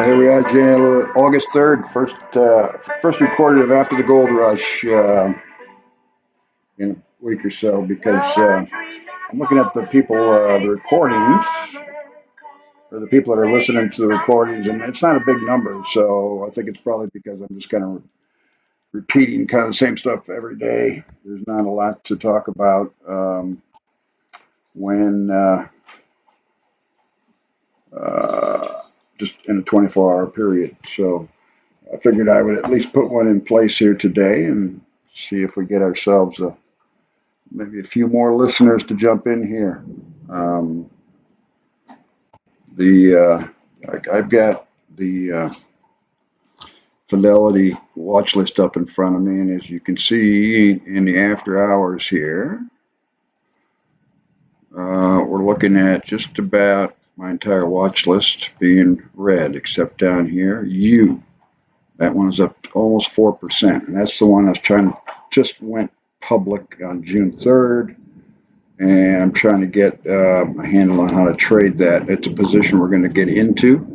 Here we are, August 3rd, first recorded of After the Gold Rush in a week or so because I'm looking at the people, the recordings, or the people that are listening to the recordings, and it's not a big number, so I think it's probably because I'm just kind of repeating kind of the same stuff every day. There's not a lot to talk about when just in a 24-hour period. So I figured I would at least put one in place here today and see if we get ourselves maybe a few more listeners to jump in here. I've got the Fidelity watch list up in front of me, and as you can see in the after hours here, we're looking at just about my entire watch list being red, except down here, that one is up almost 4%, and that's the one I was just went public on June 3rd, and I'm trying to get a handle on how to trade that. It's a position we're going to get into.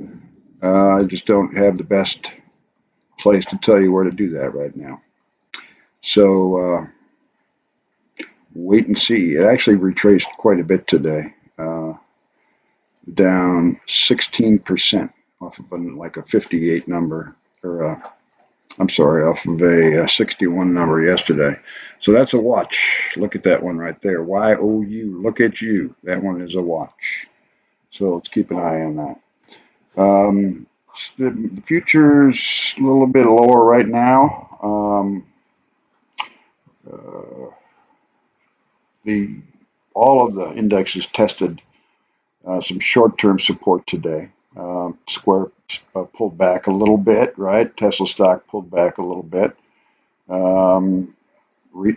I just don't have the best place to tell you where to do that right now. So wait and see. It actually retraced quite a bit today, down 16% off of like a 58 number, or off of a 61 number yesterday. So that's a watch. Look at that one right there. YOU. Look at you. That one is a watch. So let's keep an eye on that. The future's a little bit lower right now. All of the indexes tested some short-term support today. Square pulled back a little bit, right? Tesla stock pulled back a little bit.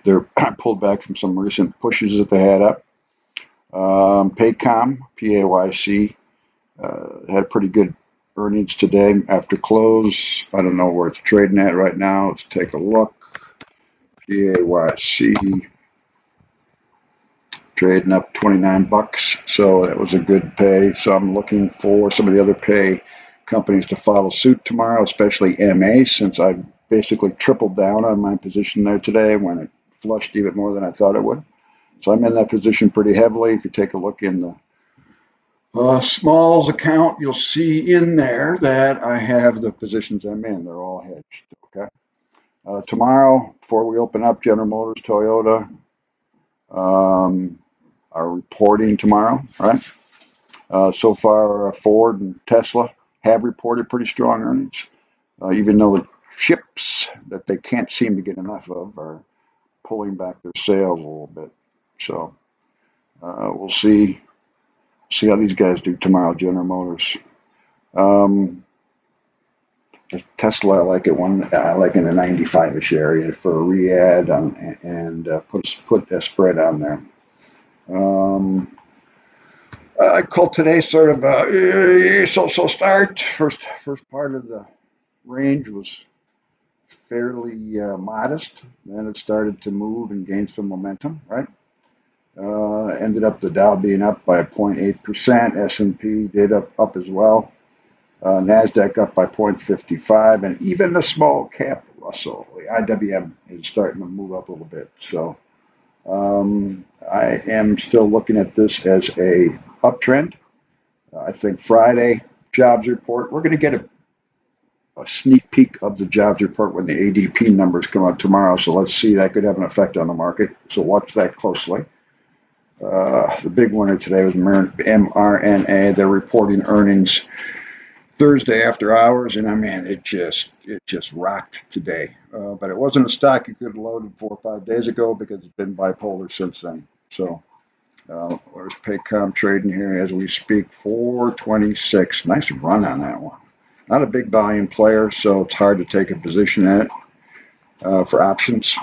They're pulled back from some recent pushes that they had up. Paycom, PAYC, had pretty good earnings today after close. I don't know where it's trading at right now. Let's take a look. PAYC trading up 29 bucks, so that was a good pay. So I'm looking for some of the other pay companies to follow suit tomorrow, especially MA, since I basically tripled down on my position there today when it flushed even more than I thought it would. So I'm in that position pretty heavily. If you take a look in the smalls account, you'll see in there that I have the positions I'm in. They're all hedged. Okay. Tomorrow, before we open up, General Motors, Toyota are reporting tomorrow, right? So far, Ford and Tesla have reported pretty strong earnings, even though the chips that they can't seem to get enough of are pulling back their sales a little bit. So we'll see how these guys do tomorrow, General Motors. Tesla, I like in the 95-ish area for a re-add and put a spread on there. I call today sort of a so start. First part of the range was fairly modest. Then it started to move and gain some momentum, right? Ended up the Dow being up by 0.8%. S&P did up as well. NASDAQ up by 0.55, and even the small cap Russell, the IWM, is starting to move up a little bit. So I am still looking at this as a uptrend. I think Friday jobs report, we're going to get a sneak peek of the jobs report when the ADP numbers come out tomorrow. So let's see, that could have an effect on the market. So watch that closely. The big winner today was mRNA. They're reporting earnings Thursday after hours, and I mean, it just rocked today. But it wasn't a stock you could have loaded 4 or 5 days ago because it's been bipolar since then. So there's Paycom trading here as we speak, 426. Nice run on that one. Not a big volume player, so it's hard to take a position in it for options.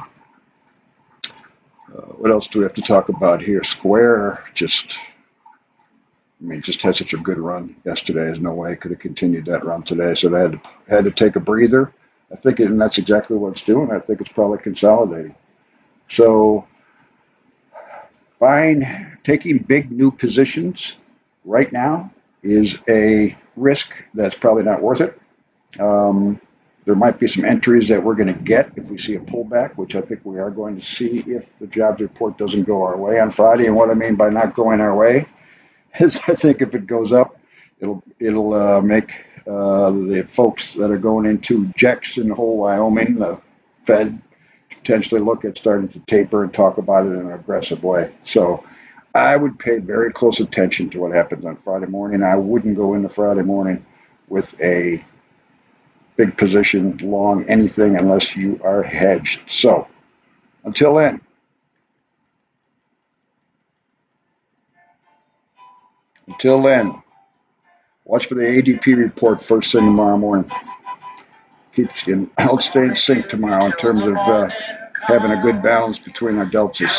What else do we have to talk about here? Square just had such a good run yesterday. There's no way it could have continued that run today. So they had to take a breather. I think, and that's exactly what it's doing. I think it's probably consolidating. So taking big new positions right now is a risk that's probably not worth it. Um, there might be some entries that we're going to get if we see a pullback, which I think we are going to see if the jobs report doesn't go our way on Friday. And what I mean by not going our way is I think if it goes up, it'll make the folks that are going into JEX in the whole Wyoming, the Fed, potentially look at starting to taper and talk about it in an aggressive way. So I would pay very close attention to what happens on Friday morning. I wouldn't go into Friday morning with a big position long anything unless you are hedged. So until then, until then, watch for the ADP report first thing tomorrow morning. I'll stay in sync tomorrow in terms of having a good balance between our deltas.